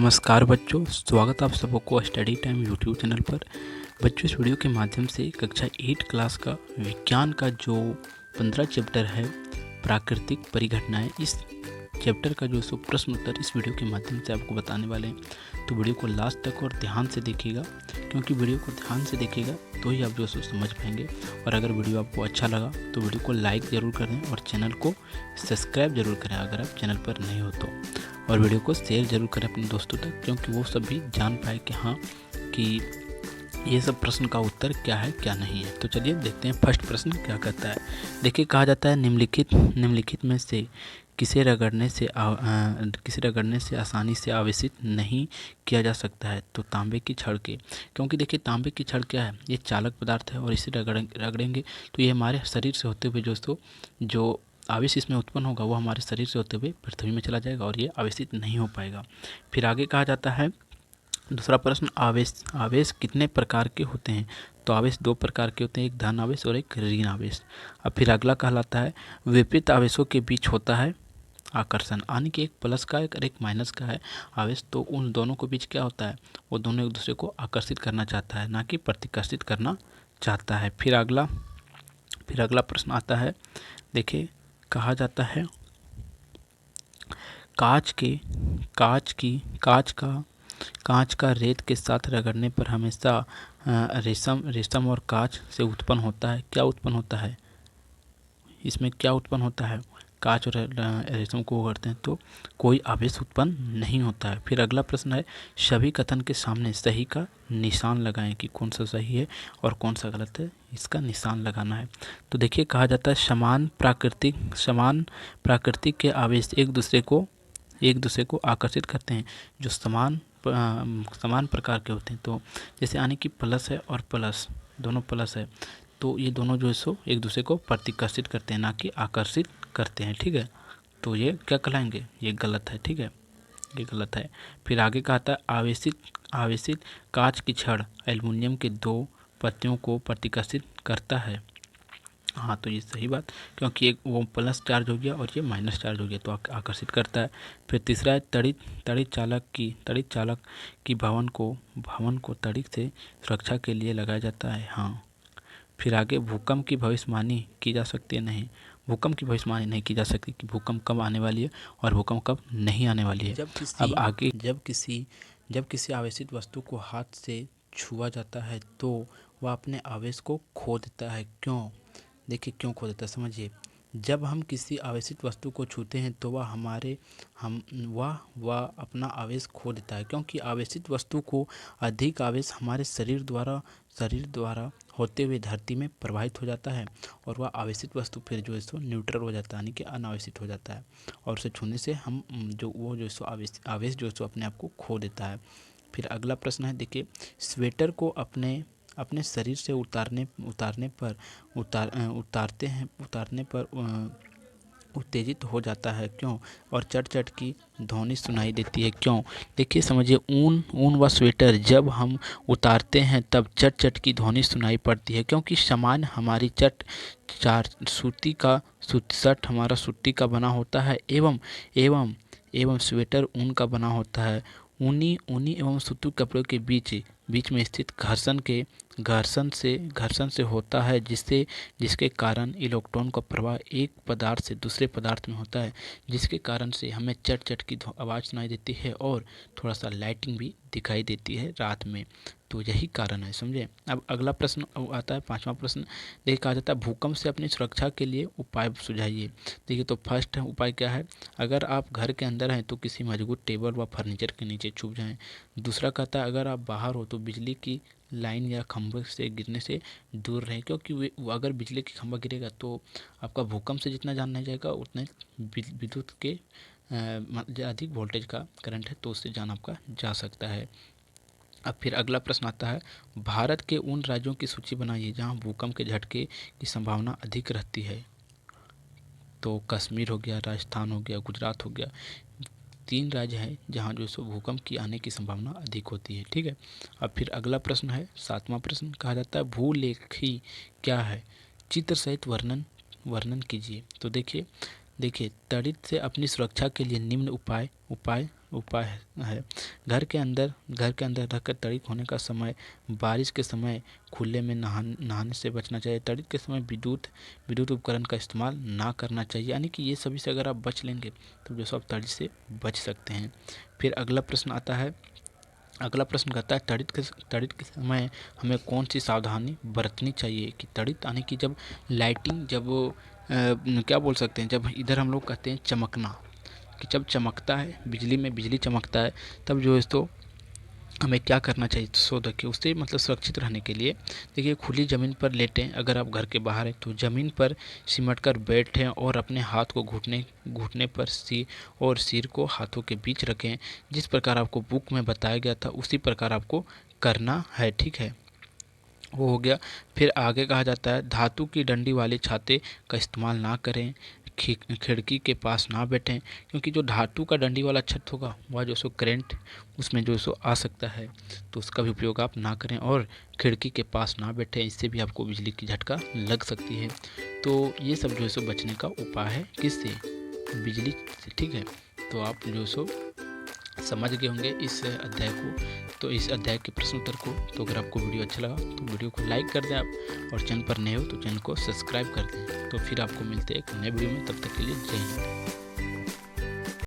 नमस्कार बच्चों, स्वागत आप सबको स्टडी टाइम यूट्यूब चैनल पर। बच्चों, इस वीडियो के माध्यम से कक्षा 8 क्लास का विज्ञान का जो 15 चैप्टर है प्राकृतिक परिघटनाएं, इस चैप्टर का जो सो प्रश्न उत्तर इस वीडियो के माध्यम से आपको बताने वाले हैं। तो वीडियो को लास्ट तक और ध्यान से देखिएगा, क्योंकि वीडियो को ध्यान से देखिएगा तो ही आप जो सो समझ पाएंगे। और अगर वीडियो आपको अच्छा लगा तो वीडियो को लाइक ज़रूर करें और चैनल को सब्सक्राइब जरूर करें अगर आप चैनल पर नहीं हो तो। और वीडियो को शेयर जरूर करें अपने दोस्तों तक, क्योंकि वो सब भी जान पाए कि हाँ कि ये सब प्रश्न का उत्तर क्या है क्या नहीं है। तो चलिए देखते हैं फर्स्ट प्रश्न क्या कहता है। देखिए, कहा जाता है निम्नलिखित में से किसे रगड़ने से आसानी से आवेशित नहीं किया जा सकता है। तो तांबे की छड़ के, क्योंकि देखिए तांबे की छड़ क्या है, ये चालक पदार्थ है और इसे रगड़ेंगे तो ये हमारे शरीर से होते हुए दोस्तों जो आवेश इसमें उत्पन्न होगा वो हमारे शरीर से होते हुए पृथ्वी में चला जाएगा और ये आवेशित नहीं हो पाएगा। फिर आगे कहा जाता है दूसरा प्रश्न, आवेश कितने प्रकार के होते हैं। तो आवेश दो प्रकार के होते हैं, एक धन आवेश और एक ऋण आवेश। अब फिर अगला कहलाता है विपरीत आवेशों के बीच होता है आकर्षण, यानी कि एक प्लस का और एक माइनस का है आवेश, तो उन दोनों के बीच क्या होता है, वो दोनों एक दूसरे को आकर्षित करना चाहता है, ना कि प्रतिकर्षित करना चाहता है। फिर अगला प्रश्न आता है, देखिए कहा जाता है कांच का रेत के साथ रगड़ने पर हमेशा रेशम और कांच से उत्पन्न होता है। क्या उत्पन्न होता है, इसमें क्या उत्पन्न होता है, कांच और रेशम को रगड़ते हैं तो कोई आवेश उत्पन्न नहीं होता है। फिर अगला प्रश्न है, सभी कथन के सामने सही का निशान लगाएं कि कौन सा सही है और कौन सा गलत है, इसका निशान लगाना है। तो देखिए कहा जाता है समान प्राकृतिक के आवेश एक दूसरे को आकर्षित करते हैं जो समान प्रकार के होते हैं। तो जैसे यानी कि प्लस है और प्लस, दोनों प्लस है तो ये दोनों जो है सो एक दूसरे को प्रतिकर्षित करते हैं, ना कि आकर्षित करते हैं। ठीक है, तो ये क्या कहलाएंगे, ये गलत है। ठीक है, ये गलत है। फिर आगे कहता है आवेशित कांच की छड़ एल्युमिनियम के दो पत्तियों को प्रतिकर्षित करता है। हाँ, तो ये सही बात, क्योंकि एक वो प्लस चार्ज हो गया और ये माइनस चार्ज हो गया तो आकर्षित करता है। फिर तीसरा है तड़ित चालक की भवन को तड़ित से सुरक्षा के लिए लगाया जाता है। हाँ। फिर आगे भूकंप की भविष्यवाणी की जा सकती है, नहीं, भूकंप की भविष्यवाणी नहीं की जा सकती कि भूकंप कब आने वाली है और भूकंप कब नहीं आने वाली है। अब आगे जब किसी आवेशित वस्तु को हाथ से छुआ जाता है तो वह अपने आवेश को खो देता है। क्यों, देखिए क्यों खो देता है, समझिए। जब हम किसी आवेशित वस्तु को छूते हैं तो वह अपना आवेश खो देता है, क्योंकि आवेशित वस्तु को अधिक आवेश हमारे शरीर द्वारा होते हुए धरती में प्रवाहित हो जाता है और वह आवेशित वस्तु फिर जो है सो न्यूट्रल हो जाता है, यानी कि अनावेशित हो जाता है और उसे छूने से हम आवेश जो है सो अपने आप को खो देता है। फिर अगला प्रश्न है, देखिए स्वेटर को अपने शरीर से उतारने पर उत्तेजित हो जाता है। क्यों, और चट की ध्वनि सुनाई देती है। क्यों, देखिए समझिए, ऊन व स्वेटर जब हम उतारते हैं तब चट की ध्वनि सुनाई पड़ती है, क्योंकि सामान हमारी शर्ट हमारा सूती का बना होता है एवं स्वेटर ऊन का बना होता है। ऊनी एवं सूती कपड़ों के बीच में स्थित घर्षण से होता है, जिसके कारण इलेक्ट्रॉन का प्रवाह एक पदार्थ से दूसरे पदार्थ में होता है, जिसके कारण से हमें चट की आवाज़ सुनाई देती है और थोड़ा सा लाइटिंग भी दिखाई देती है रात में। तो यही कारण है, समझे। अब अगला प्रश्न आता है, पांचवा प्रश्न। देखिए कहा जाता है भूकंप से अपनी सुरक्षा के लिए उपाय सुझाइए। देखिए तो फर्स्ट उपाय क्या है, अगर आप घर के अंदर हैं तो किसी मजबूत टेबल व फर्नीचर के नीचे छुप जाएं। दूसरा कहता है अगर आप बाहर हो तो बिजली की लाइन या खंभे से गिरने से दूर रहें, क्योंकि अगर बिजली की खंभा गिरेगा तो आपका भूकंप से जितना जान नहीं जाएगा उतने विद्युत के अधिक वोल्टेज का करंट है तो उससे जान आपका जा सकता है। अब फिर अगला प्रश्न आता है, भारत के उन राज्यों की सूची बनाइए जहां भूकंप के झटके की संभावना अधिक रहती है। तो कश्मीर हो गया, राजस्थान हो गया, गुजरात हो गया, 3 राज्य हैं जहां जो सो भूकंप की आने की संभावना अधिक होती है। ठीक है। अब फिर अगला प्रश्न है, 7वां प्रश्न। कहा जाता है भूलेखी क्या है, चित्र सहित वर्णन कीजिए। तो देखिए तड़ित से अपनी सुरक्षा के लिए निम्न उपाय उपाय है। घर के अंदर रहकर तड़ित होने का समय, बारिश के समय खुले में नहाने से बचना चाहिए। तड़ित के समय विद्युत उपकरण का इस्तेमाल ना करना चाहिए। यानी कि ये सभी से अगर आप बच लेंगे तो जो आप तड़ित से बच सकते हैं। फिर अगला प्रश्न कहता है तड़ित के समय हमें कौन सी सावधानी बरतनी चाहिए। कि तड़ित आने की जब लाइटिंग क्या बोल सकते हैं, जब इधर हम लोग कहते हैं चमकना, कि जब चमकता है बिजली चमकता है, तब जो है तो हमें क्या करना चाहिए। सो देखिए, उससे मतलब सुरक्षित रहने के लिए देखिए खुली ज़मीन पर लेटें। अगर आप घर के बाहर हैं तो ज़मीन पर सिमट कर बैठें और अपने हाथ को घुटने पर सिर को हाथों के बीच रखें। जिस प्रकार आपको बुक में बताया गया था उसी प्रकार आपको करना है, ठीक है। वो हो गया। फिर आगे कहा जाता है धातु की डंडी वाले छाते का इस्तेमाल ना करें। खिड़की के पास ना बैठें, क्योंकि जो धातु का डंडी वाला छत होगा वह जो सो करंट उसमें जो सो आ सकता है, तो उसका भी उपयोग आप ना करें। और खिड़की के पास ना बैठें, इससे भी आपको बिजली की झटका लग सकती है। तो ये सब जो है सो बचने का उपाय है, किससे, बिजली से, ठीक है। तो आप जो सो समझ गए होंगे इस अध्याय को, तो इस अध्याय के प्रश्न उत्तर को। तो अगर आपको वीडियो अच्छा लगा तो वीडियो को लाइक कर दें आप, और चैनल पर नए हो तो चैनल को सब्सक्राइब कर दें। तो फिर आपको मिलते हैं एक नए वीडियो में, तब तक के लिए जय हिंद।